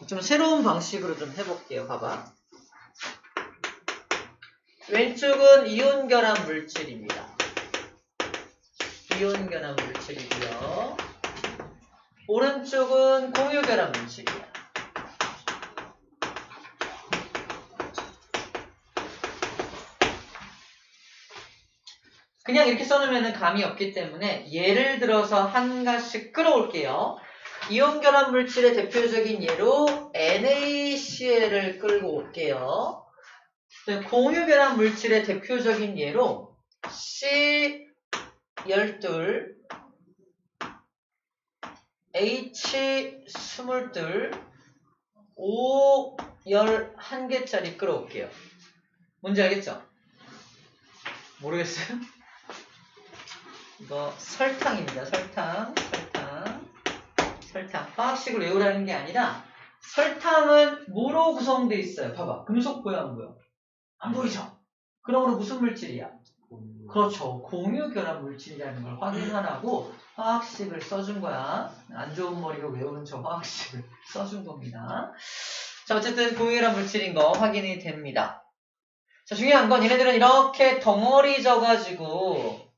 좀 새로운 방식으로 좀 해볼게요. 봐봐. 왼쪽은 이온결합 물질입니다. 이온결합 물질이고요. 오른쪽은 공유결합 물질이에요. 그냥 이렇게 써놓으면 감이 없기 때문에 예를 들어서 한 가지씩 끌어올게요. 이온결합 물질의 대표적인 예로 NaCl을 끌고 올게요. 공유결합 물질의 대표적인 예로 C12, H22, O 11개짜리 끌어올게요. 뭔지 알겠죠? 모르겠어요? 이거 설탕입니다. 설탕. 화학식을 외우라는 게 아니라 설탕은 뭐로 구성되어 있어요? 봐봐. 금속 보여 안 보여? 안 보이죠? 그러므로 무슨 물질이야? 그렇죠. 공유결합 물질이라는 걸 확인하라고 화학식을 써준 거야. 안 좋은 머리로 외우는 저 화학식을 써준 겁니다. 자, 어쨌든 공유결합 물질인 거 확인이 됩니다. 자, 중요한 건 얘네들은 이렇게 덩어리 져가지고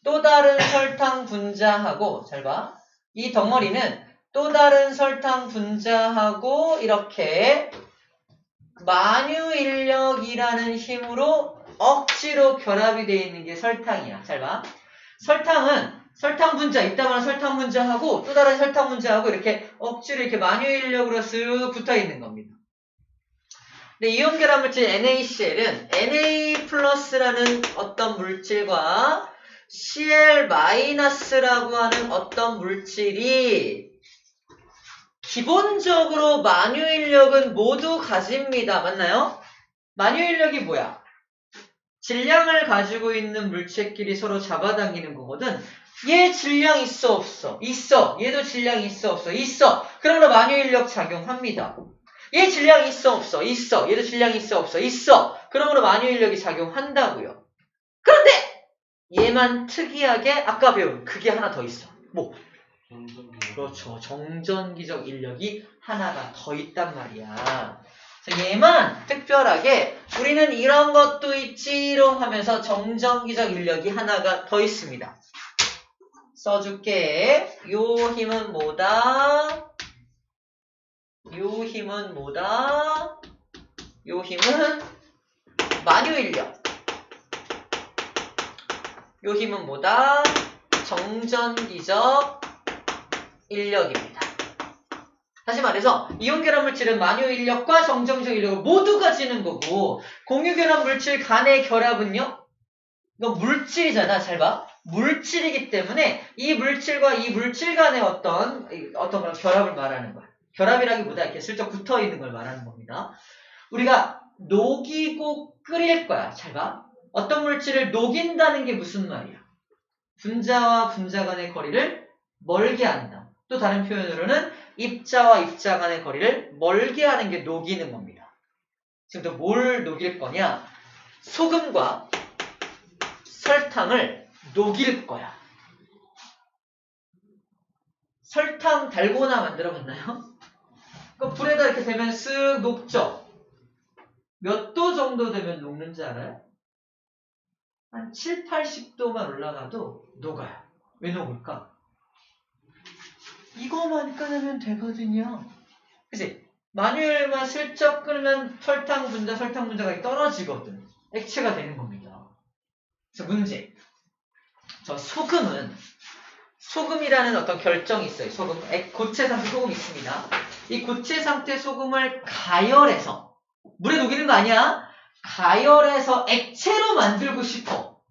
또 다른 설탕 분자하고, 잘 봐. 이 덩어리는 또 다른 설탕 분자하고 이렇게 만유인력이라는 힘으로 억지로 결합이 되어 있는 게 설탕이야. 잘 봐. 설탕은 설탕 분자, 이따가는 설탕 분자하고 또 다른 설탕 분자하고 이렇게 억지로 이렇게 만유인력으로 쓱 붙어 있는 겁니다. 근데 이온결합 물질 NaCl은 Na+라는 어떤 물질과 Cl-라고 하는 어떤 물질이 기본적으로 만유인력은 모두 가집니다. 맞나요? 만유인력이 뭐야? 질량을 가지고 있는 물체끼리 서로 잡아당기는 거거든. 얘 질량 있어 없어? 있어. 얘도 질량 있어 없어? 있어. 그러므로 만유인력 작용합니다. 얘 질량 있어 없어? 있어. 얘도 질량 있어 없어? 있어. 그러므로 만유인력이 작용한다고요. 그런데 얘만 특이하게 아까 배운 그게 하나 더 있어. 뭐? 그렇죠. 정전기적 인력이 하나가 더 있단 말이야. 그래서 얘만 특별하게 우리는 이런 것도 있지롱 하면서 정전기적 인력이 하나가 더 있습니다. 써줄게. 요 힘은 뭐다? 요 힘은 뭐다? 요 힘은 만유인력. 요 힘은 뭐다? 정전기적 인력입니다. 다시 말해서 이온결합 물질은 만유인력과 정전기적 인력을 모두 가지는 거고, 공유결합 물질 간의 결합은요? 이거 물질이잖아. 잘 봐. 물질이기 때문에 이 물질과 이 물질 간의 어떤 걸 결합을 말하는 거야. 결합이라기보다 이렇게 슬쩍 붙어 있는 걸 말하는 겁니다. 우리가 녹이고 끓일 거야. 잘 봐. 어떤 물질을 녹인다는 게 무슨 말이야? 분자와 분자 간의 거리를 멀게 한다. 또 다른 표현으로는 입자와 입자 간의 거리를 멀게 하는 게 녹이는 겁니다. 지금부터 뭘 녹일 거냐? 소금과 설탕을 녹일 거야. 설탕 달고나 만들어 봤나요? 그 불에다 이렇게 대면 쓱 녹죠? 몇 도 정도 되면 녹는지 알아요? 한 7, 80도만 올라가도 녹아요. 왜 녹을까? 이거만 끊으면 되거든요. 그치? 마뉴얼만 슬쩍 끊으면 설탕 분자가 떨어지거든. 액체가 되는 겁니다. 그래서 문제. 저 소금이라는 어떤 결정이 있어요. 소금. 고체 상태 소금 있습니다. 이 고체 상태 소금을 가열해서, 물에 녹이는 거 아니야? 가열해서 액체로 만들고 싶어.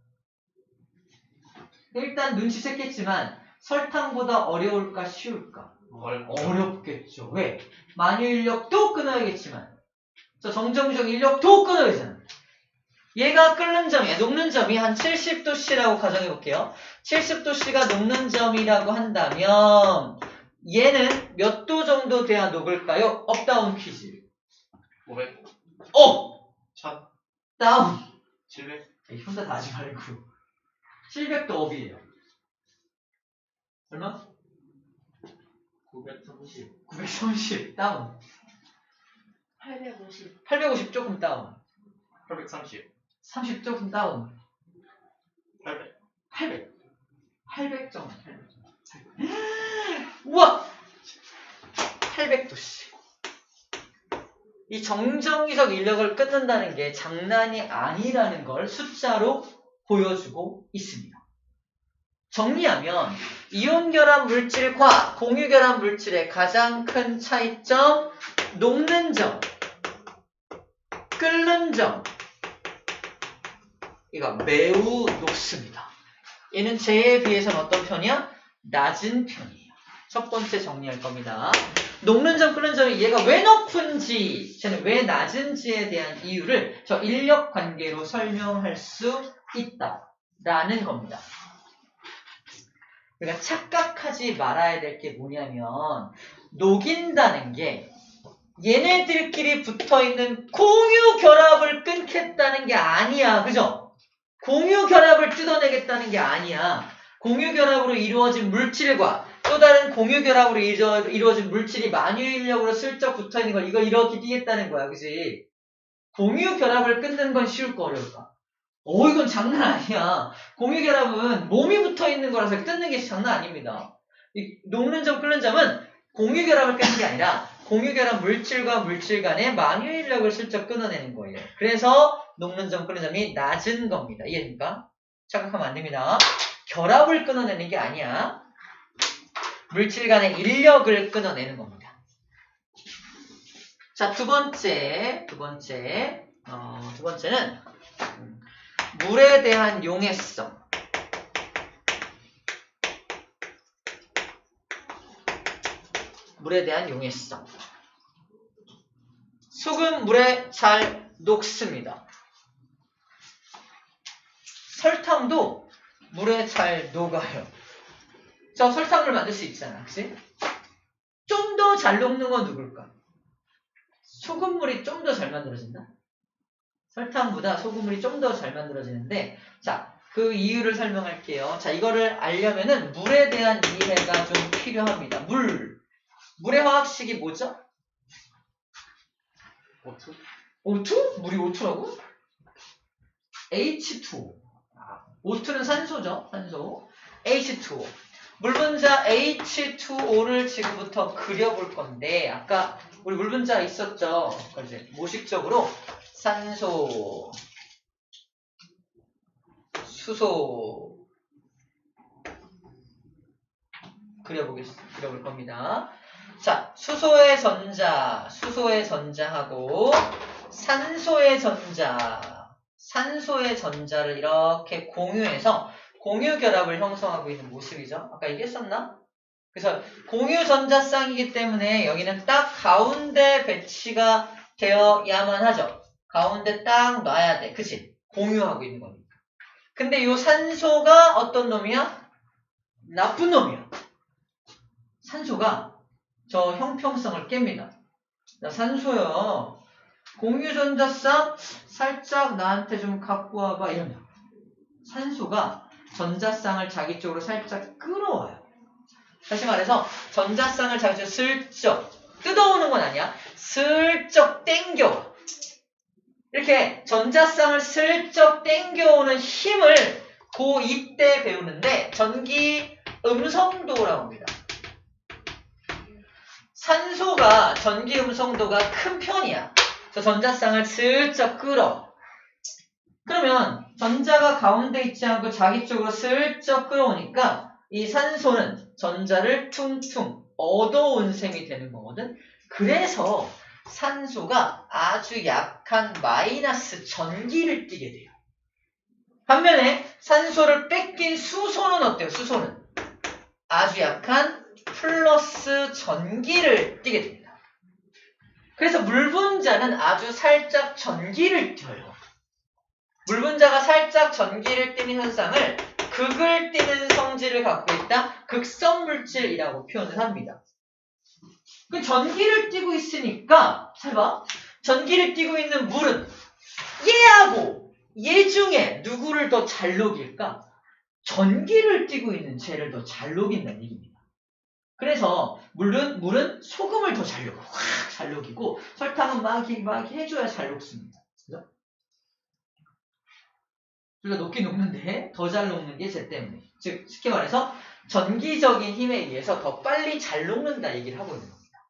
일단 눈치챘겠지만 설탕보다 어려울까 쉬울까? 어렵겠죠. 왜? 만유인력도 끊어야겠지만 저 정전기적 인력도 끊어야 되잖아. 얘가 끓는 점이야. 녹는 점이 한 70도씨라고 가정해 볼게요. 70도씨가 녹는 점이라고 한다면 얘는 몇 도 정도 돼야 녹을까요? 업다운 퀴즈. 500. 업! 1000. 다운. 700. 혼자 다 하지 말고. 700도 업이에요. 얼마? 930. 930 다운. 850. 850 조금 다운. 830. 30 조금 다운. 800. 800. 800 정도. 800. 우와! 800도 씨. 이 정정기석 인력을 끊는다는 게 장난이 아니라는 걸 숫자로 보여주고 있습니다. 정리하면 이온결합 물질과 공유결합 물질의 가장 큰 차이점, 녹는 점, 끓는 점. 이거 매우 높습니다. 얘는 쟤에 비해서는 어떤 편이야? 낮은 편이에요. 첫 번째 정리할 겁니다. 녹는 점, 끓는 점이 얘가 왜 높은지, 쟤는 왜 낮은지에 대한 이유를 저 인력 관계로 설명할 수 있다라는 겁니다. 그러니까 착각하지 말아야 될 게 뭐냐면 녹인다는 게 얘네들끼리 붙어있는 공유 결합을 끊겠다는 게 아니야. 그죠? 공유 결합을 뜯어내겠다는 게 아니야. 공유 결합으로 이루어진 물질과 또 다른 공유 결합으로 이루어진 물질이 만유 인력으로 슬쩍 붙어있는 걸 이거 이렇게 띄겠다는 거야. 그지? 공유 결합을 끊는 건 쉬울까 어려울까? 이건 장난 아니야. 공유 결합은 몸이 붙어있는 거라서 뜯는 게 장난 아닙니다. 이 녹는 점, 끓는 점은 공유 결합을 끊는 게 아니라 공유 결합 물질과 물질 간의 만유 인력을 슬쩍 끊어내는 거예요. 그래서 녹는 점, 끓는 점이 낮은 겁니다. 이해됩니까? 착각하면 안 됩니다. 결합을 끊어내는 게 아니야. 물질 간의 인력을 끊어내는 겁니다. 자, 두 번째는 물에 대한 용해성. 물에 대한 용해성. 소금 물에 잘 녹습니다. 설탕도 물에 잘 녹아요. 저 설탕물 만들 수 있잖아. 그치? 좀 더 잘 녹는 건 누굴까? 소금물이 좀 더 잘 만들어진다? 설탕보다 소금물이 좀 더 잘 만들어지는데, 자, 그 이유를 설명할게요. 자, 이거를 알려면은 물에 대한 이해가 좀 필요합니다. 물의 화학식이 뭐죠? O2? O2? 물이 O2라고? H2O. O2는 산소죠. 산소. H2O. 물 분자 H2O를 지금부터 그려볼 건데, 아까 우리 물 분자 있었죠? 이제 모식적으로 산소, 수소 그려볼 겁니다. 자, 수소의 전자하고 산소의 전자를 이렇게 공유해서 공유 결합을 형성하고 있는 모습이죠. 아까 얘기했었나? 그래서 공유 전자쌍이기 때문에 여기는 딱 가운데 배치가 되어야만 하죠. 가운데 딱 놔야 돼. 그치? 공유하고 있는 거니까. 근데 이 산소가 어떤 놈이야? 나쁜 놈이야. 산소가 저 형평성을 깹니다. 나 산소요. 공유 전자쌍 살짝 나한테 좀 갖고 와봐. 이러면 산소가 전자쌍을 자기 쪽으로 살짝 끌어와요. 다시 말해서 전자쌍을 자기 쪽으로 슬쩍 뜯어오는 건 아니야. 슬쩍 땡겨와. 이렇게 전자쌍을 슬쩍 땡겨오는 힘을 고2 때 배우는데 전기 음성도라고 합니다. 산소가 전기 음성도가 큰 편이야. 그래서 전자쌍을 슬쩍 끌어. 그러면 전자가 가운데 있지 않고 자기 쪽으로 슬쩍 끌어오니까 이 산소는 전자를 퉁퉁 얻어온 셈이 되는 거거든. 그래서 산소가 아주 약한 마이너스 전기를 띠게 돼요. 반면에 산소를 뺏긴 수소는 어때요? 수소는 아주 약한 플러스 전기를 띠게 됩니다. 그래서 물 분자는 아주 살짝 전기를 띄어요. 물 분자가 살짝 전기를 띠는 현상을 극을 띠는 성질을 갖고 있다. 극성 물질이라고 표현을 합니다. 그 전기를 띠고 있으니까 잘 봐. 전기를 띠고 있는 물은 얘하고 얘 중에 누구를 더 잘 녹일까? 전기를 띠고 있는 쟤를 더 잘 녹인다는 얘기입니다. 그래서 물은 소금을 더 잘 녹여. 확 잘 녹이고 설탕은 막 해줘야 잘 녹습니다. 그죠? 그러니까 녹긴 녹는데 더 잘 녹는 게 쟤 때문에. 즉 쉽게 말해서 전기적인 힘에 의해서 더 빨리 잘 녹는다 얘기를 하고 있는 겁니다.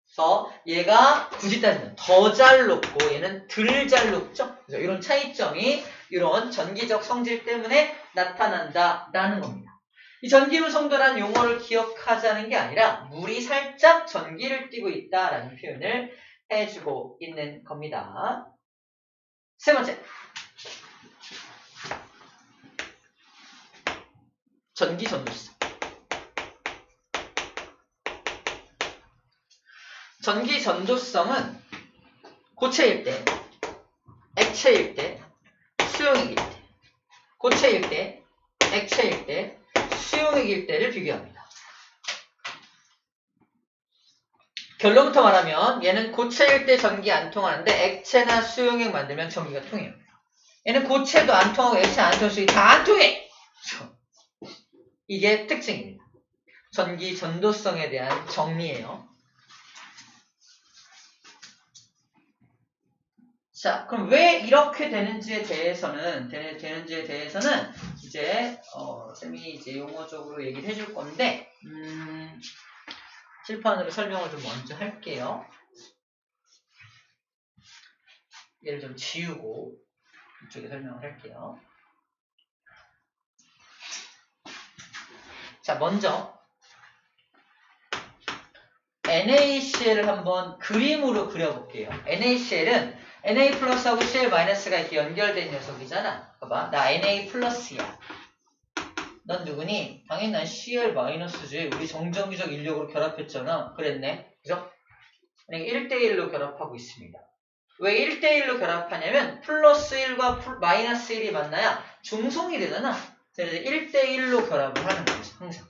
그래서 얘가 굳이 따지면 더 잘 녹고 얘는 덜 잘 녹죠. 그래서 이런 차이점이 이런 전기적 성질 때문에 나타난다라는 겁니다. 이 전기로 성돌한 용어를 기억하자는 게 아니라 물이 살짝 전기를 띠고 있다라는 표현을 해주고 있는 겁니다. 세 번째. 전기 전도성. 전기 전도성은 고체일 때, 액체일 때, 수용액일 때, 고체일 때, 액체일 때, 수용액일 때를 비교합니다. 결론부터 말하면 얘는 고체일 때 전기 안 통하는데 액체나 수용액 만들면 전기가 통해요. 얘는 고체도 안 통하고 액체 안 통해서 다 안 통해! 이게 특징입니다. 전기 전도성에 대한 정리예요. 자, 그럼 왜 이렇게 되는지에 대해서는 이제 쌤이 이제 용어적으로 얘기를 해줄 건데 칠판으로 설명을 좀 먼저 할게요. 얘를 좀 지우고 이쪽에 설명을 할게요. 자, 먼저 NaCl을 한번 그림으로 그려볼게요. NaCl은 Na 플러스하고 Cl 마이너스가 이렇게 연결된 녀석이잖아. 봐봐, 나 Na 플러스야. 넌 누구니? 당연히 난 Cl 마이너스지. 우리 정전기적 인력으로 결합했잖아. 그랬네. 그죠? 그러니까 1대1로 결합하고 있습니다. 왜 1대1로 결합하냐면 플러스 1과 마이너스 1이 만나야 중성이 되잖아. 그래서 1대1로 결합을 하는 거죠. 항상.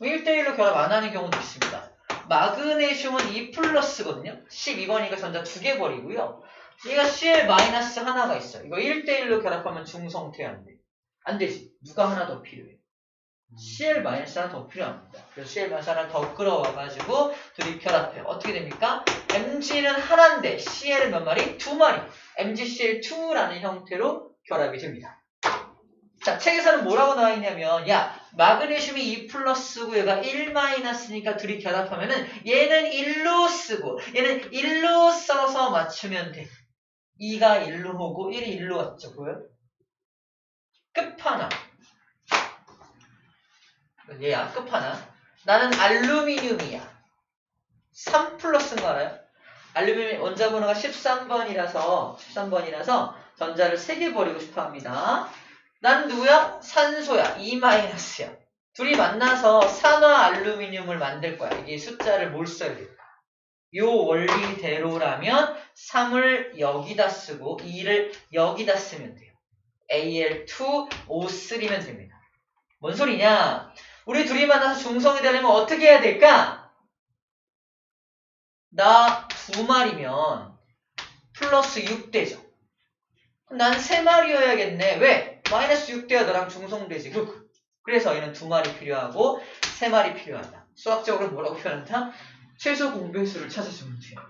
1대1로 결합 안 하는 경우도 있습니다. 마그네슘은 2 플러스거든요. 12번이니까 전자 2개 버리고요. 얘가 Cl 마이너스 하나가 있어. 이거 1대1로 결합하면 중성태 안 돼. 안 되지. 누가 하나 더 필요해. Cl 마이너스 하나 더 필요합니다. 그래서 Cl 마이너스 하나 더 끌어와가지고 둘이 결합해. 어떻게 됩니까? Mg는 하나인데 Cl은 몇 마리? 2마리. MgCl2라는 형태로 결합이 됩니다. 자, 책에서는 뭐라고 나와 있냐면, 야, 마그네슘이 2 플러스고 얘가 1 마이너스니까 둘이 결합하면은 얘는 1로 쓰고 얘는 1로 써서 맞추면 돼. 2가 1로 오고 1이 1로 왔죠. 보여요? 끝판왕. 얘야, 끝판왕. 나는 알루미늄이야. 3 플러스인 거 알아요? 알루미늄 원자번호가 13번이라서 전자를 3개 버리고 싶어 합니다. 난 누구야? 산소야. 2-야. 둘이 만나서 산화 알루미늄을 만들 거야. 이게 숫자를 뭘 써야 될까? 요 원리대로라면 3을 여기다 쓰고 2를 여기다 쓰면 돼요. Al2O3면 됩니다. 뭔 소리냐? 우리 둘이 만나서 중성이 되려면 어떻게 해야 될까? 나 2마리면 플러스 6대죠. 그럼 난 3마리여야겠네. 왜? 마이너스 6대야 너랑 중성되지. 그래서 얘는 2마리 필요하고 3마리 필요하다. 수학적으로 뭐라고 표현한다? 최소 공배수를 찾아주면 돼요.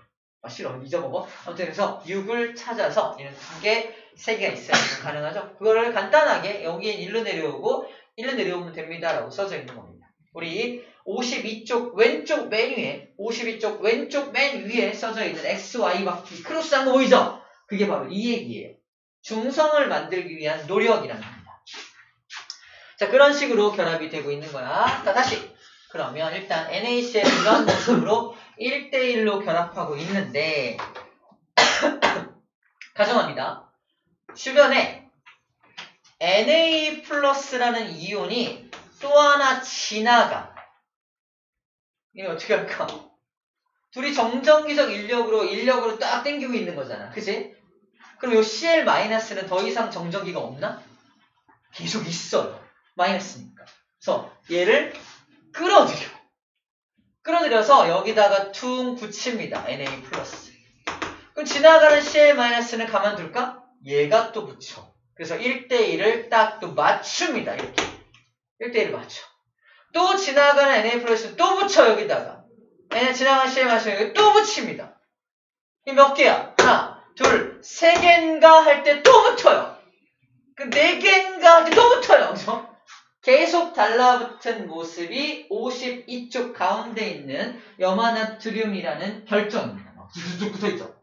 아 싫어. 잊어먹어. 아무튼 그래서 6을 찾아서 얘는 2개, 3개가 있어야 가능하죠. 그거를 간단하게 여기에 1로 내려오고 1로 내려오면 됩니다. 라고 써져 있는 겁니다. 우리 52쪽 왼쪽 맨 위에 써져 있는 XY 바퀴 크로스한 거 보이죠? 그게 바로 이 얘기예요. 중성을 만들기 위한 노력이라는 겁니다. 자, 그런 식으로 결합이 되고 있는 거야. 자, 다시. 그러면 일단 NaCl 이런 모습으로 1대1로 결합하고 있는데 가정합니다. 주변에 Na 플러스라는 이온이 또 하나 지나가. 이거 어떻게 할까? 둘이 정전기적 인력으로 딱 당기고 있는 거잖아. 그치? 그럼 요 Cl 마이너스는 더 이상 정전기가 없나? 계속 있어요. 마이너스니까. 그래서 얘를 끌어들여서 여기다가 퉁 붙입니다. Na 플러스. 그럼 지나가는 Cl 마이너스는 가만둘까? 얘가 또 붙여. 그래서 1대1을 딱 또 맞춥니다. 이렇게. 1대1을 맞춰. 또 지나가는 NA 플러스 또 붙여 여기다가. 지나가는 CL 마이너스 여기 또 붙입니다. 이 몇 개야? 하나, 둘, 세 개인가 할 때 또 붙어요. 그 네 개인가 할 때 또 붙어요. 그죠? 계속 달라붙은 모습이 52쪽 가운데 있는 염화나트륨이라는 결정입니다. 두두둑 붙어있죠.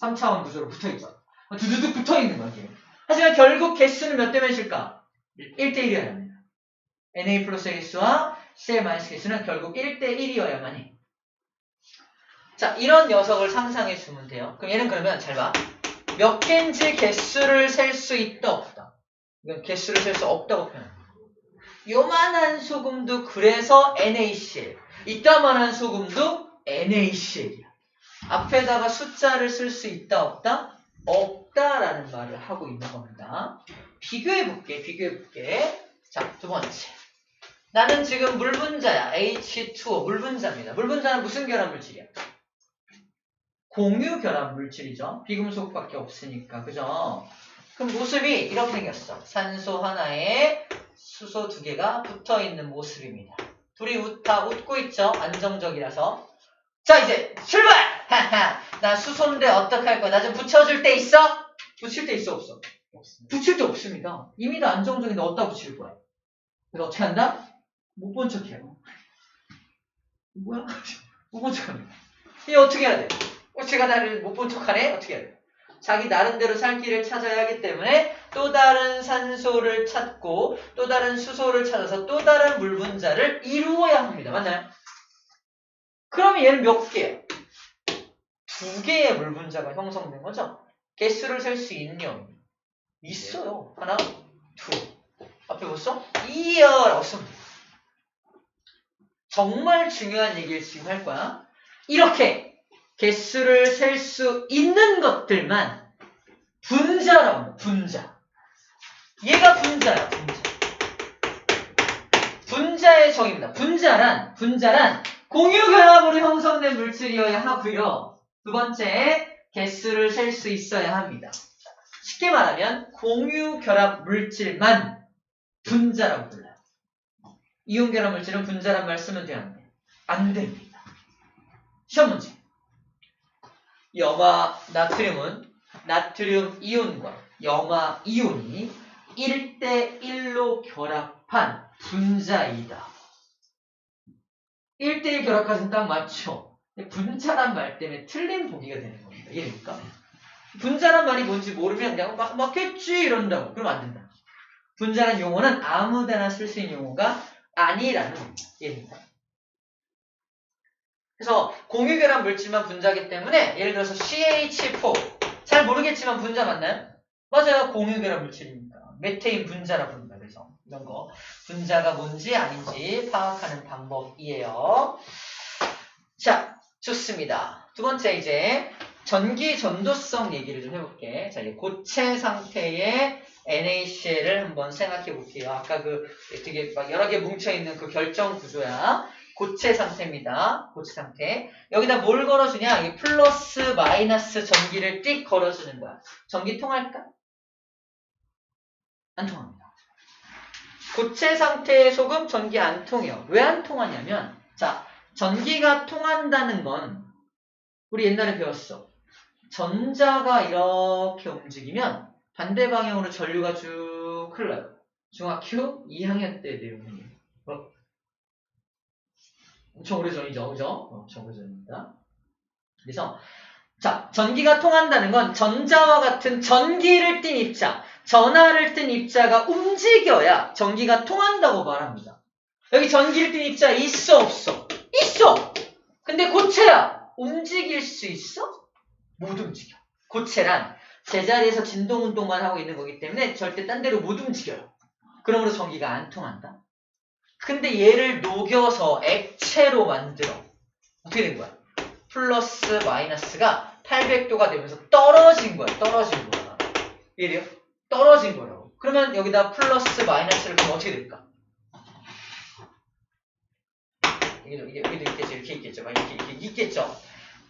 3차원 구조로 붙어있죠. 두두둑 붙어있는 거예요. 하지만 결국 개수는 몇 대 몇일까? 1대1이어야 합니다. Na 플러스 개수와 Cl 마이너스 개수는 결국 1대1이어야만 해. 자, 이런 녀석을 상상해 주면 돼요. 그럼 얘는 그러면 잘 봐. 몇 개인지 개수를 셀 수 있다 없다. 이건 개수를 셀 수 없다고 표현합니다. 요만한 소금도 그래서 NaCl. 이따만한 소금도 NaCl이야. 앞에다가 숫자를 쓸 수 있다 없다? 없다라는 말을 하고 있는 겁니다. 비교해볼게. 자, 두 번째. 나는 지금 물분자야. H2O 물분자입니다. 물분자는 무슨 결합물질이야? 공유 결합물질이죠. 비금속밖에 없으니까. 그죠? 그럼 모습이 이렇게 생겼어. 산소 하나에 수소 두 개가 붙어있는 모습입니다. 둘이 다 웃고 있죠? 안정적이라서. 자, 이제 출발! 하하. 나 수소인데 어떡할 거야? 나 좀 붙여줄 때 있어? 붙일 때 있어 없어? 없습니다. 붙일 때 없습니다. 이미 다 안정적인데 어디다 붙일 거야? 그래서 어떻게 한다? 못 본 척해요. 뭐야? 못 본 척합니다. 이 어떻게 해야 돼? 제가 나를 못 본 척하네? 어떻게 해야 돼? 자기 나름대로 살 길을 찾아야 하기 때문에 또 다른 산소를 찾고 또 다른 수소를 찾아서 또 다른 물 분자를 이루어야 합니다. 맞나요? 그러면 얘는 몇 개예요? 두 개의 물 분자가 형성된 거죠? 개수를 셀 수 있냐? 있어요. 하나, 둘. 앞에 벌써? 이어라고 쓰면 돼요. 정말 중요한 얘기를 지금 할 거야. 이렇게 개수를 셀 수 있는 것들만 분자라고 합니다. 분자. 얘가 분자야. 분자의 정의입니다. 분자란 공유결합으로 형성된 물질이어야 하고요. 두 번째, 개수를 셀 수 있어야 합니다. 쉽게 말하면 공유결합 물질만 분자라고 불러요. 이온결합 물질은 분자란 말 쓰면 돼요? 안 됩니다. 시험 문제. 염화 나트륨은 나트륨 이온과 염화 이온이 1대1로 결합한 분자이다. 1대1 결합까지는 딱 맞죠? 분자란 말 때문에 틀린 보기가 되는 겁니다. 이해됩니까? 분자란 말이 뭔지 모르면 그냥 맞겠지 이런다고. 그러면 안 된다. 분자란 용어는 아무데나 쓸 수 있는 용어가 아니라는 얘기입니다. 그래서 공유결합 물질만 분자이기 때문에 예를 들어서 CH4 잘 모르겠지만 분자 맞나요? 맞아요. 공유결합 물질이니까. 메테인 분자라 부릅니다. 그래서 이런 거 분자가 뭔지 아닌지 파악하는 방법이에요. 자, 좋습니다. 두 번째 이제 전기 전도성 얘기를 좀 해볼게. 자, 이제 고체 상태의 NaCl을 한번 생각해 볼게요. 아까 그 되게 막 여러 개 뭉쳐있는 그 결정 구조야. 고체 상태입니다. 고체 상태. 여기다 뭘 걸어주냐? 이 플러스 마이너스 전기를 띡 걸어주는 거야. 전기 통할까? 안 통합니다. 고체 상태의 소금 전기 안 통해요. 왜 안 통하냐면 자, 전기가 통한다는 건 우리 옛날에 배웠어. 전자가 이렇게 움직이면 반대 방향으로 전류가 쭉 흘러요. 중학교 2학년 때 내용이에요. 엄청 오래전이죠. 그죠? 엄청 오래전입니다. 그래서 자, 전기가 통한다는 건 전자와 같은 전기를 띤 입자, 전하를 띤 입자가 움직여야 전기가 통한다고 말합니다. 여기 전기를 띤 입자 있어 없어? 있어! 근데 고체야! 움직일 수 있어? 못 움직여. 고체란 제자리에서 진동운동만 하고 있는 거기 때문에 절대 딴 데로 못 움직여요. 그러므로 전기가 안 통한다. 근데 얘를 녹여서 액체로 만들어. 어떻게 된 거야? 플러스 마이너스가 800도가 되면서 떨어진 거야. 떨어진 거야. 이해돼요? 떨어진 거라고. 그러면 여기다 플러스 마이너스를 그럼 어떻게 될까? 여기도 있겠죠. 이렇게 있겠죠. 이렇게 있겠죠.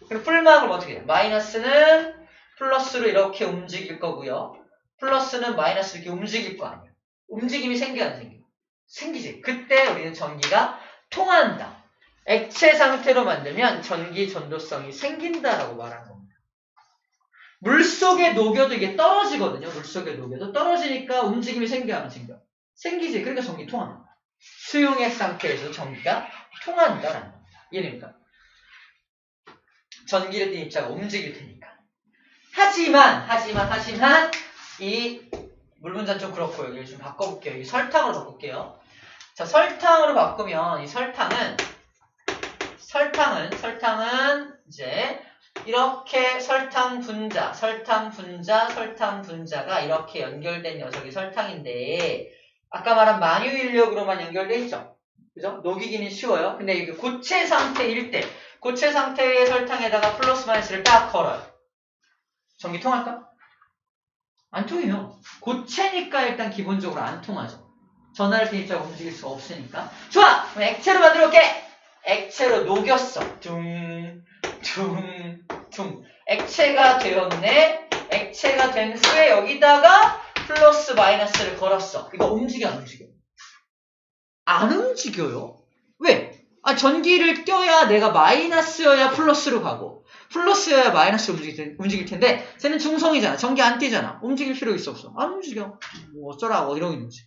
그럼 풀막을 어떻게 해요? 마이너스는 플러스로 이렇게 움직일 거고요. 플러스는 마이너스 이렇게 움직일 거 아니에요. 움직임이 생겨 안 생겨? 생기지. 그때 우리는 전기가 통한다. 액체 상태로 만들면 전기 전도성이 생긴다라고 말하는 겁니다. 물속에 녹여도 이게 떨어지거든요. 물속에 녹여도 떨어지니까 움직임이 생겨 안 생겨? 생기지. 그러니까 전기 통한다. 수용액 상태에서 전기가 통한다라는 겁니다. 이해됩니까? 전기를 띤 입자가 움직일 테니까. 하지만 이 물분자 좀 그렇고 여기를 좀 바꿔볼게요. 이 설탕으로 바꿀게요. 자, 설탕으로 바꾸면 이 설탕은 이제 이렇게 설탕 분자가 이렇게 연결된 녀석이 설탕인데 아까 말한 만유 인력으로만 연결돼 있죠. 그죠? 녹이기는 쉬워요. 근데 이게 고체 상태일 때 고체 상태의 설탕에다가 플러스 마이너스를 딱 걸어요. 전기 통할까? 안 통해요. 고체니까 일단 기본적으로 안 통하죠. 전하를 띤 입자가 움직일 수가 없으니까. 좋아! 그럼 액체로 만들어 볼게! 액체로 녹였어. 둥. 액체가 되었네. 액체가 된 후에 여기다가 플러스 마이너스를 걸었어. 이거 움직여 안 움직여? 안 움직여요. 왜? 전기를 껴야 내가 마이너스여야 플러스로 가고 플러스여야 마이너스로 움직일 텐데 쟤는 중성이잖아. 전기 안 띄잖아. 움직일 필요 있어 없어? 안 움직여. 뭐 어쩌라고 이러고 있는 거지.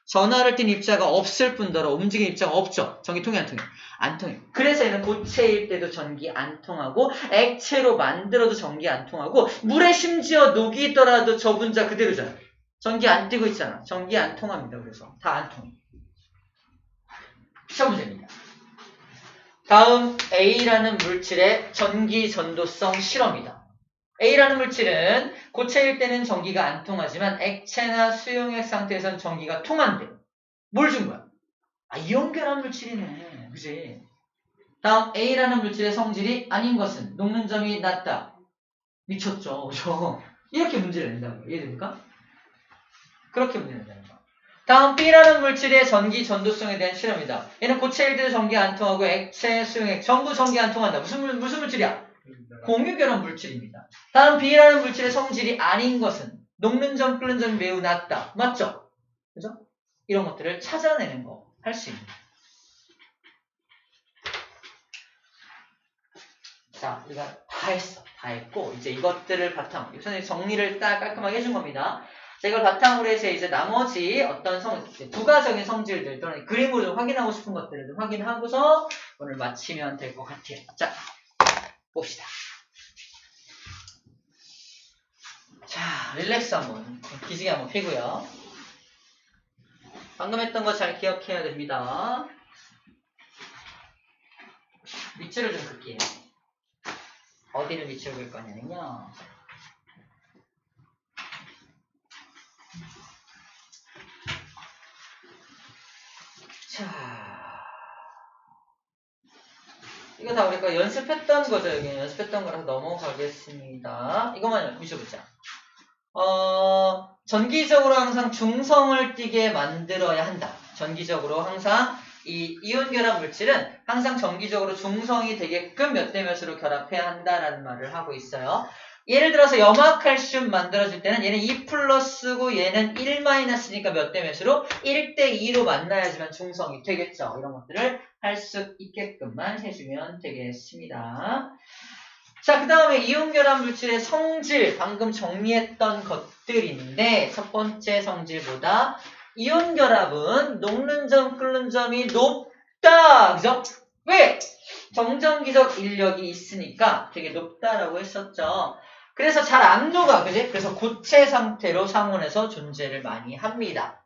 전하를 띤 입자가 없을 뿐더러 움직이는 입자가 없죠. 전기 통해 안 통해? 안 통해. 그래서 얘는 고체일 때도 전기 안 통하고 액체로 만들어도 전기 안 통하고 물에 심지어 녹이더라도 저 분자 그대로잖아. 전기 안 띄고 있잖아. 전기 안 통합니다. 그래서 다 안 통해. 시험 문제입니다. 다음 A라는 물질의 전기 전도성 실험이다. A라는 물질은 고체일 때는 전기가 안 통하지만 액체나 수용액 상태에서는 전기가 통한대. 뭘 준 거야? 이온결합 물질이네. 그지? 다음 A라는 물질의 성질이 아닌 것은 녹는 점이 낮다. 미쳤죠. 그죠? 이렇게 문제를 낸다는 거예요. 이해됩니까? 그렇게 문제를 낸다는 거예요. 다음 B라는 물질의 전기 전도성에 대한 실험이다. 얘는 고체일 때도 전기 안 통하고 액체, 수용액 전부 전기 안 통한다. 무슨 물질이야? 공유결합 물질입니다. 다음 B라는 물질의 성질이 아닌 것은 녹는 점, 끓는 점이 매우 낮다. 맞죠? 그죠? 이런 것들을 찾아내는 거 할 수 있는. 자, 우리가 다 했어. 다 했고 이제 이것들을 바탕으로 선생님이 정리를 딱 깔끔하게 해준 겁니다. 자, 이걸 바탕으로 해서 이제 나머지 어떤 부가적인 성질들 또는 그림으로 좀 확인하고 싶은 것들을 좀 확인하고서 오늘 마치면 될 것 같아요. 자, 봅시다. 자, 릴렉스 한번 기지개 한번 피고요. 방금 했던 거 잘 기억해야 됩니다. 밑줄을 좀 긋게요. 어디를 밑줄 긋을 거냐면요. 자, 이거 다 우리가 연습했던 거죠. 여기 연습했던 거라서 넘어가겠습니다. 이것만 미셔보자. 전기적으로 항상 중성을 띠게 만들어야 한다. 전기적으로 항상 이 이온결합 물질은 항상 전기적으로 중성이 되게끔 몇 대 몇으로 결합해야 한다라는 말을 하고 있어요. 예를 들어서 염화칼슘 만들어줄 때는 얘는 2+고 얘는 1-니까 몇 대 몇으로 1대2로 만나야지만 중성이 되겠죠. 이런 것들을 할 수 있게끔만 해주면 되겠습니다. 자, 그 다음에 이온결합 물질의 성질, 방금 정리했던 것들인데 첫 번째 성질보다 이온결합은 녹는 점, 끓는 점이 높다. 그죠? 왜? 정전기적 인력이 있으니까 되게 높다라고 했었죠. 그래서 잘 안 녹아. 그지? 그래서 고체 상태로 상온에서 존재를 많이 합니다.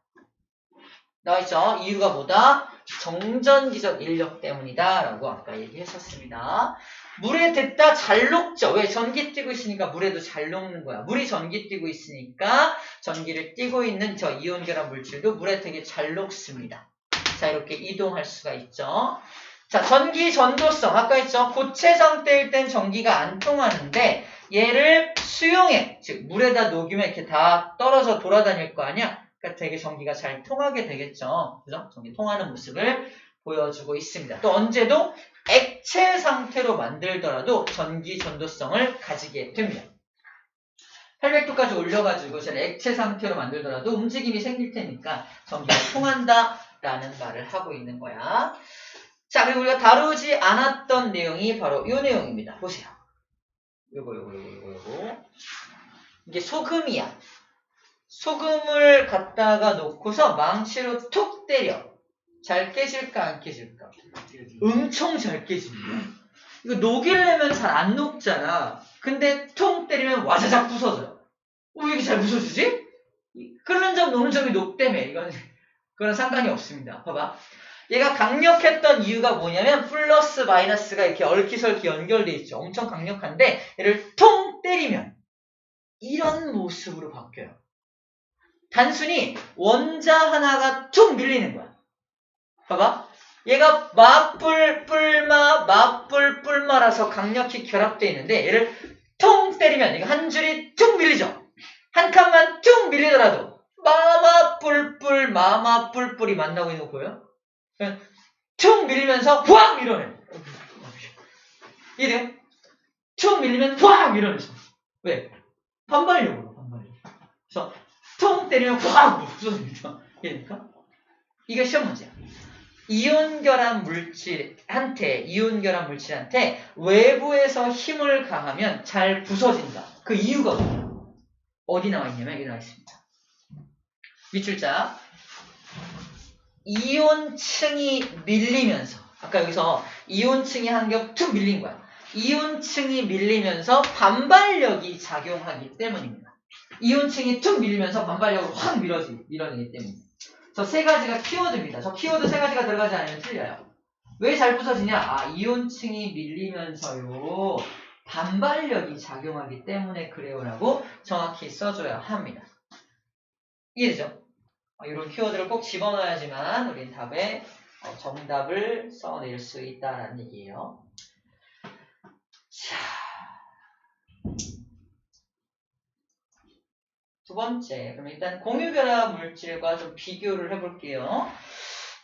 나와있죠? 이유가 뭐다? 정전기적 인력 때문이다 라고 아까 얘기했었습니다. 물에 댔다 잘 녹죠. 왜? 전기 띄고 있으니까 물에도 잘 녹는 거야. 물이 전기 띄고 있으니까 전기를 띄고 있는 저 이온결합 물질도 물에 되게 잘 녹습니다. 자, 이렇게 이동할 수가 있죠. 자, 전기 전도성 아까 했죠. 고체 상태일 땐 전기가 안 통하는데 얘를 수용액, 즉 물에다 녹이면 이렇게 다 떨어져 돌아다닐 거 아니야. 그러니까 되게 전기가 잘 통하게 되겠죠. 그죠? 전기 통하는 모습을 보여주고 있습니다. 또 언제도 액체 상태로 만들더라도 전기 전도성을 가지게 됩니다. 800도까지 올려가지고 액체 상태로 만들더라도 움직임이 생길 테니까 전기가 통한다라는 말을 하고 있는 거야. 자, 그리고 우리가 다루지 않았던 내용이 바로 이 내용입니다. 보세요. 요거. 이게 소금이야. 소금을 갖다가 놓고서 망치로 툭 때려. 잘 깨질까 안 깨질까? 엄청 잘 깨집니다. 이거 녹이려면 잘 안 녹잖아. 근데 퉁 때리면 와자작 부서져요. 왜 이렇게 잘 부서지지? 끓는 점 녹는 점이 녹대며. 이건 그런 상관이 없습니다. 봐봐. 얘가 강력했던 이유가 뭐냐면 플러스 마이너스가 이렇게 얽히설키 연결돼 있죠. 엄청 강력한데 얘를 통 때리면 이런 모습으로 바뀌어요. 단순히 원자 하나가 툭 밀리는 거야. 봐봐. 얘가 맞불뿔마라서 강력히 결합되어 있는데 얘를 통 때리면 이거 한 줄이 툭 밀리죠. 한 칸만 툭 밀리더라도 마마뿔뿔이 만나고 있는 거 보여요? 툭 밀리면서 확 밀어내. 이래요? 툭 밀리면 확 밀어내서. 왜? 반발력으로. 그래서 통 때리면 확 부서집니다. 그러니까 이게 시험 문제야. 이온결합 물질한테 외부에서 힘을 가하면 잘 부서진다. 그 이유가 뭐야? 어디 나와 있냐면 여기 나와 있습니다. 밑줄자. 이온층이 밀리면서 아까 여기서 이온층이 한 겹 툭 밀린 거야. 이온층이 밀리면서 반발력이 작용하기 때문입니다. 이온층이 툭 밀리면서 반발력을 확 밀어내기 때문입니다. 저 세 가지가 키워드입니다. 저 키워드 세 가지가 들어가지 않으면 틀려요. 왜 잘 부서지냐? 아, 이온층이 밀리면서요. 반발력이 작용하기 때문에 그래요라고 정확히 써줘야 합니다. 이해되죠? 이런 키워드를 꼭 집어넣어야지만 우린 답에 정답을 써낼 수 있다는 얘기예요. 자, 두 번째, 그럼 일단 공유결합 물질과 좀 비교를 해볼게요.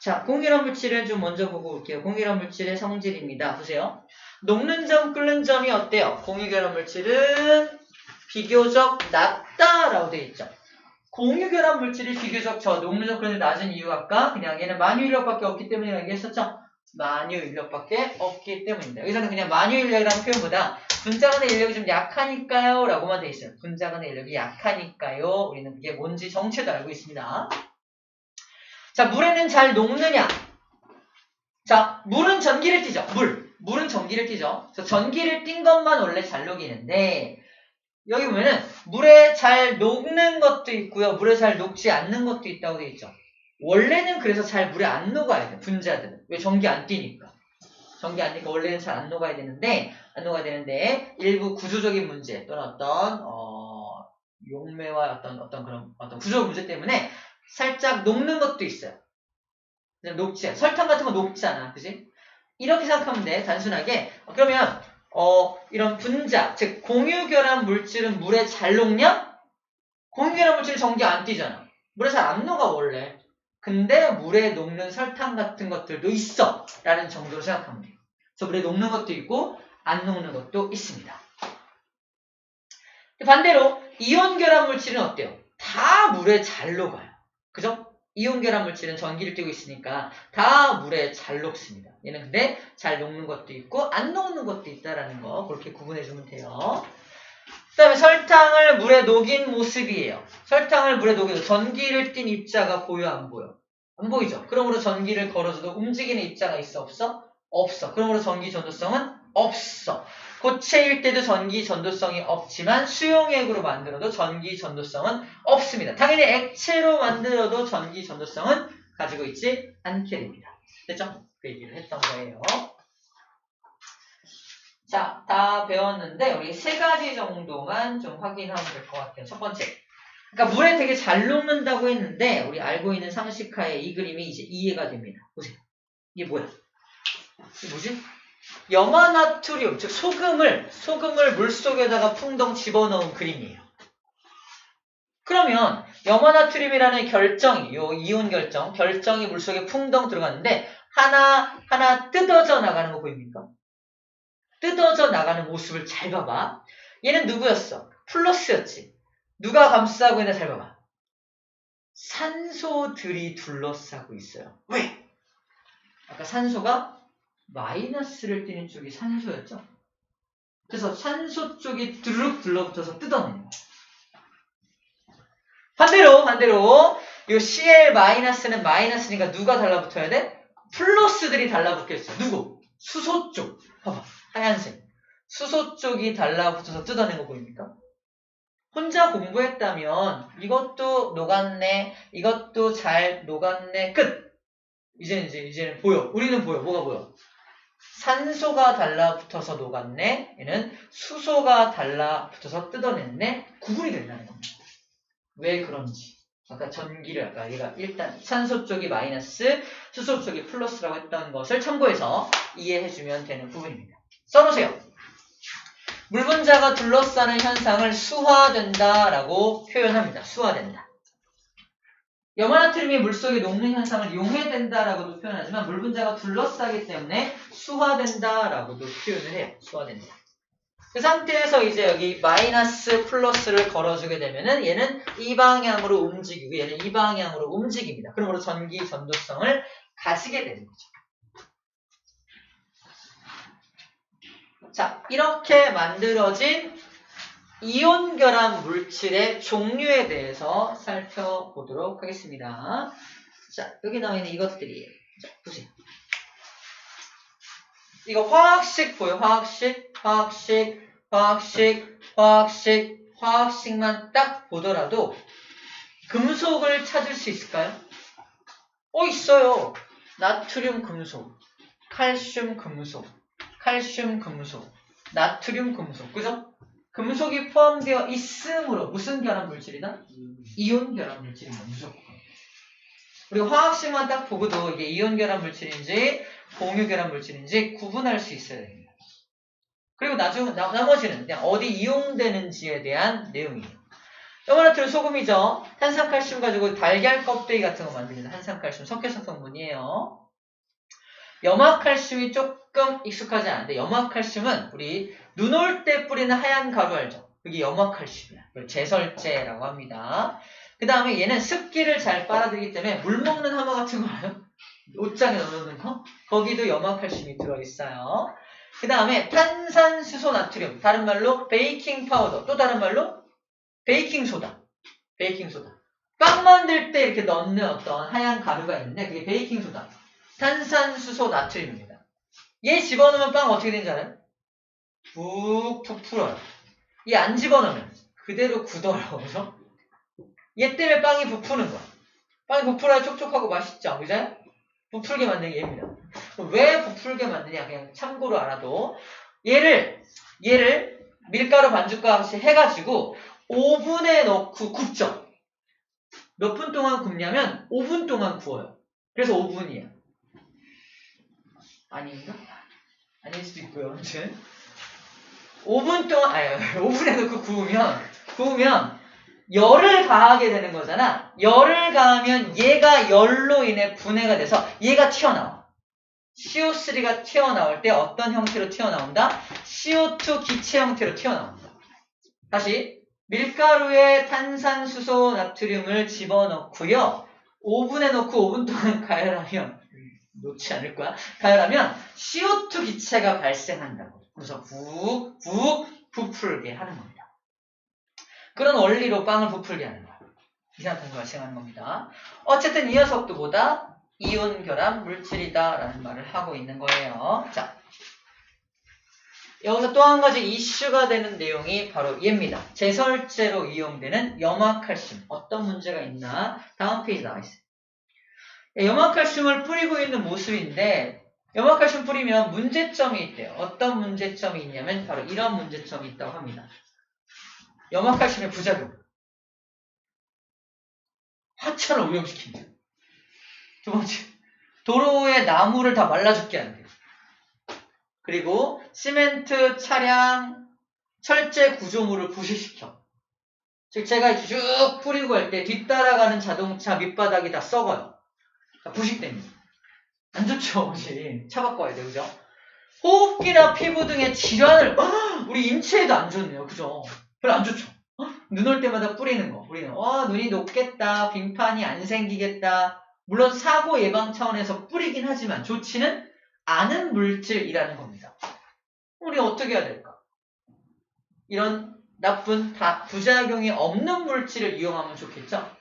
자, 공유결합 물질을 좀 먼저 보고 올게요. 공유결합 물질의 성질입니다. 보세요. 녹는 점, 끓는 점이 어때요? 공유결합 물질은 비교적 낮다라고 되어 있죠. 공유결합 물질이 비교적 녹는 점, 끓는 점 낮은 이유가 아까 그냥 얘는 만유인력밖에 없기 때문에 얘기했었죠. 만유인력밖에 없기 때문입니다. 여기서는 그냥 만유인력이라는 표현보다 분자 간의 인력이 좀 약하니까요 라고만 돼 있어요. 분자 간의 인력이 약하니까요. 우리는 그게 뭔지 정체도 알고 있습니다. 자, 물에는 잘 녹느냐? 자, 물은 전기를 띠죠. 물은 전기를 띠죠. 그래서 전기를 띈 것만 원래 잘 녹이는데 여기 보면은 물에 잘 녹는 것도 있고요. 물에 잘 녹지 않는 것도 있다고 돼 있죠. 원래는 그래서 잘 물에 안 녹아야 돼. 분자들은. 왜? 전기 안 띠니까. 전기 안 띠니까 원래는 잘 안 녹아야 되는데 일부 구조적인 문제 또는 어떤 용매와 어떤 구조적 문제 때문에 살짝 녹는 것도 있어요. 그냥 녹지 않아. 설탕 같은 거 녹잖아. 그지? 이렇게 생각하면 돼. 단순하게. 그러면 이런 분자, 즉 공유결합 물질은 물에 잘 녹냐? 공유결합 물질은 전기 안 띠잖아. 물에 잘 안 녹아 원래. 근데 물에 녹는 설탕 같은 것들도 있어 라는 정도로 생각하면 돼요. 그래서 물에 녹는 것도 있고 안 녹는 것도 있습니다. 반대로 이온결합 물질은 어때요? 다 물에 잘 녹아요. 그죠? 이온결합 물질은 전기를 띠고 있으니까 다 물에 잘 녹습니다. 얘는 근데 잘 녹는 것도 있고 안 녹는 것도 있다라는 거 그렇게 구분해주면 돼요. 그 다음에 설탕을 물에 녹인 모습이에요. 설탕을 물에 녹여도 전기를 띤 입자가 보여 안 보여? 안 보이죠? 그러므로 전기를 걸어줘도 움직이는 입자가 있어 없어? 없어. 그러므로 전기 전도성은 없어. 고체일 때도 전기 전도성이 없지만 수용액으로 만들어도 전기 전도성은 없습니다. 당연히 액체로 만들어도 전기 전도성은 가지고 있지 않게 됩니다. 됐죠? 그 얘기를 했던 거예요. 자, 다 배웠는데 우리 세 가지 정도만 좀 확인하면 될 것 같아요. 첫 번째. 그러니까 물에 되게 잘 녹는다고 했는데 우리 알고 있는 상식하에 이 그림이 이제 이해가 됩니다. 보세요. 이게 뭐야? 이게 뭐지? 염화나트륨, 즉 소금을 물속에다가 풍덩 집어넣은 그림이에요. 그러면 염화나트륨이라는 결정이, 요 이온 결정이 물속에 풍덩 들어갔는데 하나 뜯어져 나가는 거 보입니까? 뜯어져 나가는 모습을 잘 봐봐. 얘는 누구였어? 플러스였지. 누가 감싸고 있나 잘 봐봐. 산소들이 둘러싸고 있어요. 왜? 아까 산소가 마이너스를 띠는 쪽이 산소였죠. 그래서 산소 쪽이 두룩 둘러붙어서 뜯어내는 거예요. 반대로 이 Cl-는 마이너스니까 누가 달라붙어야 돼? 플러스들이 달라붙게 있어. 누구? 수소 쪽. 봐봐. 하얀색. 수소 쪽이 달라붙어서 뜯어낸 거 보입니까? 혼자 공부했다면 이것도 녹았네. 이것도 잘 녹았네. 끝. 이제는 보여. 우리는 보여. 뭐가 보여? 산소가 달라붙어서 녹았네. 얘는 수소가 달라붙어서 뜯어냈네. 구분이 된다는 겁니다. 왜 그런지. 아까 얘가 일단 산소 쪽이 마이너스, 수소 쪽이 플러스라고 했던 것을 참고해서 이해해주면 되는 부분입니다. 써놓으세요. 물 분자가 둘러싸는 현상을 수화된다라고 표현합니다. 수화된다. 염화나트륨이 물속에 녹는 현상을 용해된다라고도 표현하지만 물 분자가 둘러싸기 때문에 수화된다라고도 표현을 해요. 수화된다. 그 상태에서 이제 여기 마이너스 플러스를 걸어주게 되면은 얘는 이 방향으로 움직이고 얘는 이 방향으로 움직입니다. 그러므로 전기 전도성을 가지게 되는 거죠. 자, 이렇게 만들어진 이온 결합 물질의 종류에 대해서 살펴보도록 하겠습니다. 자, 여기 나와 있는 이것들이에요. 자, 보세요. 이거 화학식 보여? 화학식만 딱 보더라도 금속을 찾을 수 있을까요? 있어요. 나트륨 금속, 칼슘 금속, 나트륨 금속, 그죠? 금속이 포함되어 있으므로 무슨 결합 물질이다? 이온 결합 물질입니다. 무조건. 그리고 화학식만 딱 보고도 이게 이온 결합 물질인지 공유 결합 물질인지 구분할 수 있어야 됩니다. 그리고 나머지는 그냥 어디 이용되는지에 대한 내용이에요. 염화나트륨 소금이죠. 탄산칼슘 가지고 달걀 껍데기 같은 거 만듭니다. 탄산칼슘 석회성 성분이에요. 염화칼슘이 조금 익숙하지 않은데 염화칼슘은 우리 눈 올 때 뿌리는 하얀 가루 알죠? 그게 염화칼슘이야. 제설제라고 합니다. 그 다음에 얘는 습기를 잘 빨아들이기 때문에 물 먹는 하마 같은 거 알아요? 옷장에 넣어놓는 거? 거기도 염화칼슘이 들어있어요. 그 다음에 탄산수소 나트륨, 다른 말로 베이킹 파우더, 또 다른 말로 베이킹소다. 빵 만들 때 이렇게 넣는 어떤 하얀 가루가 있는데 그게 베이킹소다. 탄산수소 나트륨입니다. 얘 집어넣으면 빵 어떻게 되는지 알아요? 푹푹 풀어요. 얘 안 집어넣으면 그대로 굳어요. 그죠? 얘 때문에 빵이 부푸는 거야. 빵이 부풀어야 촉촉하고 맛있죠. 그죠? 부풀게 만드는 게 얘입니다. 왜 부풀게 만드냐 그냥 참고로 알아도 얘를 밀가루 반죽과 같이 해가지고 오븐에 넣고 굽죠. 몇 분 동안 굽냐면 5분 동안 구워요. 그래서 5분이에요. 아닌가? 아닐 수도 있고요. 아무튼 5분 동안 오븐에 넣고 구우면 열을 가하게 되는 거잖아. 열을 가하면 얘가 열로 인해 분해가 돼서 얘가 튀어나와. CO3가 튀어나올 때 어떤 형태로 튀어나온다? CO2 기체 형태로 튀어나온다. 다시 밀가루에 탄산수소 나트륨을 집어넣고요. 오븐에 넣고 5분 동안 가열하면 놓지 않을 거야. 가열하면 CO2 기체가 발생한다고. 그래서 푹푹 부풀게 하는 겁니다. 그런 원리로 빵을 부풀게 하는 거야. 이산탄소 발생하는 겁니다. 어쨌든 이 녀석도 보다 이온 결합 물질이다 라는 말을 하고 있는 거예요. 자, 여기서 또 한 가지 이슈가 되는 내용이 바로 얘입니다. 제설제로 이용되는 염화칼슘. 어떤 문제가 있나? 다음 페이지 나와 있어요. 염화칼슘을 뿌리고 있는 모습인데 염화칼슘 뿌리면 문제점이 있대요. 어떤 문제점이 있냐면 바로 이런 문제점이 있다고 합니다. 염화칼슘의 부작용. 하천을 오염시킨다. 두 번째, 도로에 나무를 다 말라 죽게 한대요. 그리고 시멘트, 차량, 철제 구조물을 부식시켜. 즉 제가 쭉 뿌리고 할 때 뒤따라가는 자동차 밑바닥이 다 썩어요. 부식됩니다. 안 좋죠, 혹시. 차 바꿔야 돼요, 그죠? 호흡기나 피부 등의 질환을 우리 인체에도 안 좋네요, 그죠? 별로 안 좋죠. 눈 올 때마다 뿌리는 거. 우리는 눈이 녹겠다, 빙판이 안 생기겠다. 물론 사고 예방 차원에서 뿌리긴 하지만 좋지는 않은 물질이라는 겁니다. 우리 어떻게 해야 될까? 이런 나쁜 부작용이 없는 물질을 이용하면 좋겠죠?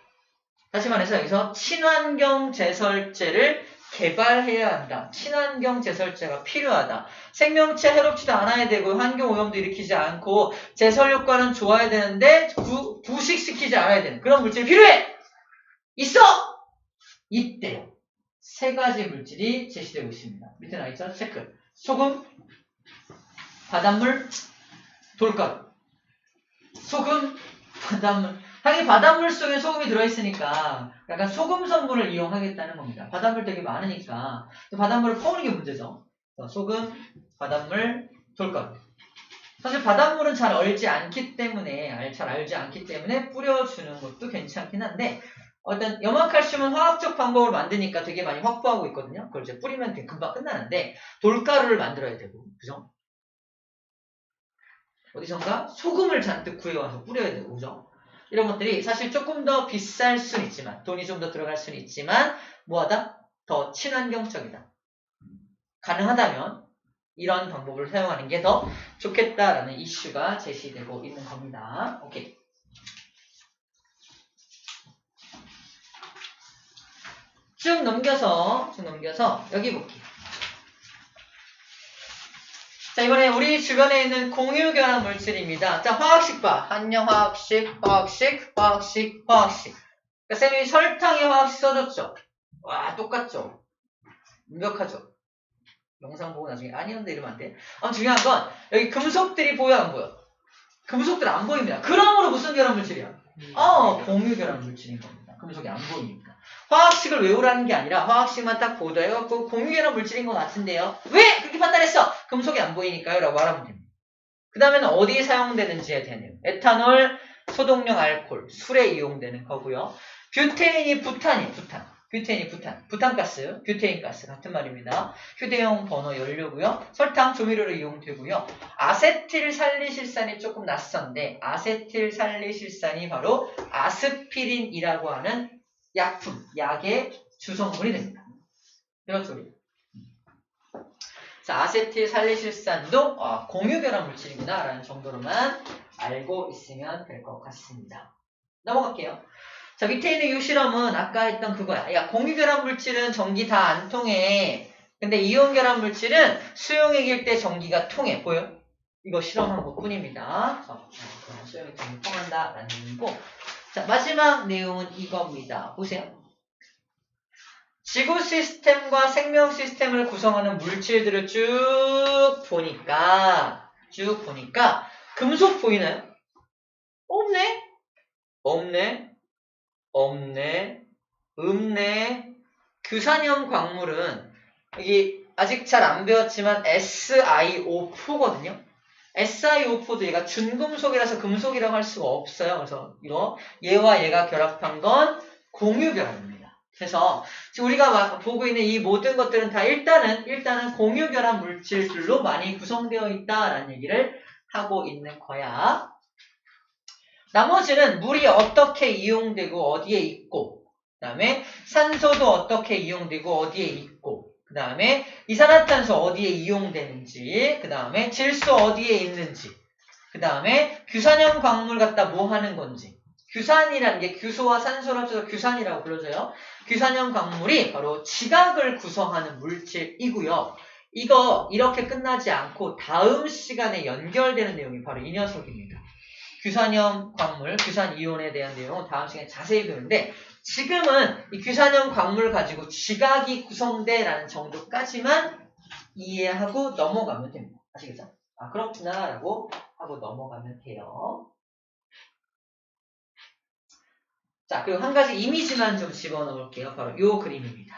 다시 말해서 여기서 친환경 제설제를 개발해야 한다. 친환경 제설제가 필요하다. 생명체 해롭지도 않아야 되고 환경오염도 일으키지 않고 제설 효과는 좋아야 되는데 부식시키지 않아야 되는 그런 물질이 필요해! 있어! 이때 세 가지 물질이 제시되고 있습니다. 밑에 나와있죠? 체크. 소금, 바닷물, 돌가루. 소금, 바닷물. 당연히 바닷물 속에 소금이 들어있으니까 약간 소금 성분을 이용하겠다는 겁니다. 바닷물 되게 많으니까 바닷물을 퍼오는 게 문제죠. 소금, 바닷물, 돌가루. 사실 바닷물은 잘 알지 않기 때문에 뿌려주는 것도 괜찮긴 한데 일단 염화칼슘은 화학적 방법으로 만드니까 되게 많이 확보하고 있거든요. 그걸 이제 뿌리면 금방 끝나는데 돌가루를 만들어야 되고, 그죠? 어디선가 소금을 잔뜩 구해와서 뿌려야 되고, 그죠? 이런 것들이 사실 조금 더 비쌀 수는 있지만, 돈이 좀 더 들어갈 수는 있지만, 뭐하다? 더 친환경적이다. 가능하다면 이런 방법을 사용하는 게 더 좋겠다라는 이슈가 제시되고 있는 겁니다. 오케이. 쭉 넘겨서 여기 볼게요. 자, 이번에 우리 주변에 있는 공유결합 물질입니다. 자, 화학식 봐. 한氧화학식. 그러니까 쌤이 설탕의 화학식 써줬죠? 와, 똑같죠? 완벽하죠? 영상 보고 나중에 아니었는데 이러면 안 돼. 중요한 건 여기 금속들이 보여 안 보여? 금속들 안 보입니다. 그러므로 무슨 결합 물질이야? 공유결합 물질인 겁니다. 금속이 안 보이니까. 화학식을 외우라는 게 아니라 화학식만 딱 보도해갖고 공유결합 물질인 것 같은데요. 왜 그렇게 판단했어? 금속이 안 보이니까요 라고 말하면 됩니다. 그 다음에는 어디에 사용되는지에 대한 내용. 에탄올, 소독용 알코올, 술에 이용되는 거고요. 뷰테인이 부탄가스, 뷰테인가스 같은 말입니다. 휴대용 버너 연료고요. 설탕, 조미료로 이용되고요. 아세틸살리실산이 조금 낯선데 아세틸살리실산이 바로 아스피린이라고 하는 약의 주성분이 됩니다. 그렇죠. 자, 아세틸살리실산도 공유결합 물질이구나 라는 정도로만 알고 있으면 될 것 같습니다. 넘어갈게요. 자, 밑에 있는 이 실험은 아까 했던 그거야. 야, 공유결합 물질은 전기 다 안 통해. 근데 이온결합 물질은 수용액일 때 전기가 통해. 보여? 이거 실험한 것 뿐입니다. 수용액 전기 통한다 라는 얘기고. 자, 마지막 내용은 이겁니다. 보세요. 지구 시스템과 생명 시스템을 구성하는 물질들을 쭉 보니까 금속 보이나요? 없네. 규산형 광물은 여기 아직 잘 안 배웠지만 SiO4거든요. SiO4도 얘가 준금속이라서 금속이라고 할 수가 없어요. 그래서 얘와 얘가 결합한 건 공유결합입니다. 그래서 지금 우리가 보고 있는 이 모든 것들은 다 일단은 공유결합 물질들로 많이 구성되어 있다라는 얘기를 하고 있는 거야. 나머지는 물이 어떻게 이용되고 어디에 있고, 그 다음에 산소도 어떻게 이용되고 어디에 있고, 그 다음에 이산화탄소 어디에 이용되는지, 그 다음에 질소 어디에 있는지, 그 다음에 규산형 광물 갖다 뭐 하는 건지. 규산이라는 게 규소와 산소를 합쳐서 규산이라고 불러져요. 규산형 광물이 바로 지각을 구성하는 물질이고요. 이거 이렇게 끝나지 않고 다음 시간에 연결되는 내용이 바로 이 녀석입니다. 규산형 광물, 규산이온에 대한 내용은 다음 시간에 자세히 배우는데 지금은 이 규산형 광물 가지고 지각이 구성돼라는 정도까지만 이해하고 넘어가면 됩니다. 아시겠죠? 그렇구나 라고 하고 넘어가면 돼요. 자, 그리고 한 가지 이미지만 좀 집어넣을게요. 바로 요 그림입니다.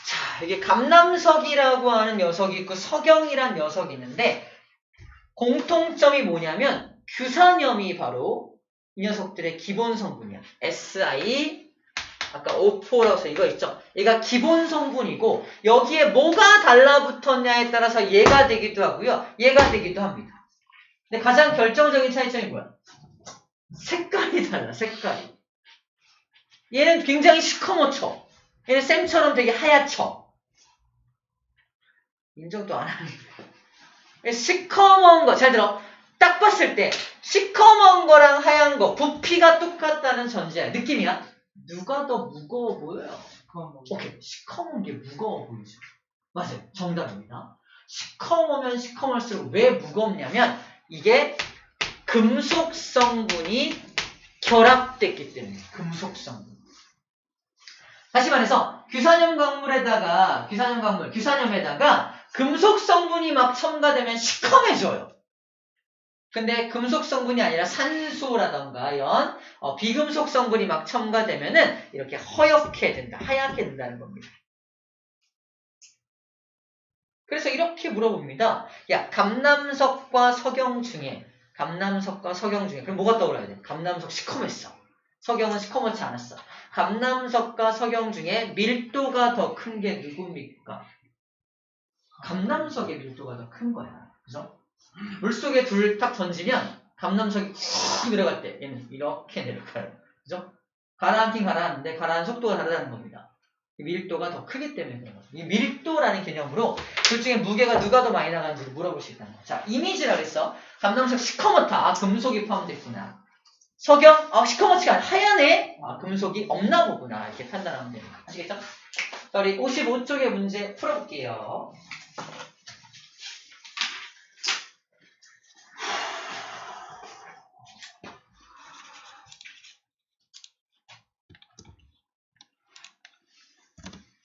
자, 이게 감남석이라고 하는 녀석이 있고 석영이란 녀석이 있는데 공통점이 뭐냐면 규산염이 바로 이 녀석들의 기본 성분이야. Si 아까 O4라고 해서 이거 있죠. 얘가 기본 성분이고 여기에 뭐가 달라붙었냐에 따라서 얘가 되기도 하고요. 얘가 되기도 합니다. 근데 가장 결정적인 차이점이 뭐야? 색깔이 달라. 색깔이. 얘는 굉장히 시커멓죠. 얘는 쌤처럼 되게 하얗죠. 인정도 안 하네. 시커먼 거, 잘 들어. 딱 봤을 때 시커먼 거랑 하얀 거 부피가 똑같다는 전제야. 느낌이야? 누가 더 무거워 보여요? 오케이, 시커먼 게 무거워 보이죠? 맞아요, 정답입니다. 시커머면 시커멀수록 왜 무겁냐면 이게 금속 성분이 결합됐기 때문에. 금속 성분. 다시 말해서 규산염에다가 금속 성분이 막 첨가되면 시커매져요. 근데 금속 성분이 아니라 산소라던가 이런 비금속 성분이 막 첨가되면은 이렇게 허옇게 된다, 하얗게 된다는 겁니다. 그래서 이렇게 물어봅니다. 야, 감남석과 석영 중에 그럼 뭐가 떠올라야 돼? 감남석 시커맸어. 석영은 시커멓지 않았어. 감남석과 석영 중에 밀도가 더 큰 게 누굽니까? 감남석의 밀도가 더 큰 거야. 그죠? 물속에 둘 딱 던지면 감남석이 쭉 내려갈 때 얘는 이렇게 내려가요. 그죠? 가라앉긴 가라앉는데 가라앉는 속도가 다르다는 겁니다. 밀도가 더 크기 때문에 그런 거죠. 이 밀도라는 개념으로 둘 중에 무게가 누가 더 많이 나가는지 물어볼 수 있다는 거죠. 자, 이미지라 그랬어. 감남석 시커멓다. 금속이 포함됐구나. 석영, 시커멓지가 않아. 하얀에 금속이 없나 보구나. 이렇게 판단하면 됩니다. 아시겠죠? 자, 우리 55쪽의 문제 풀어볼게요.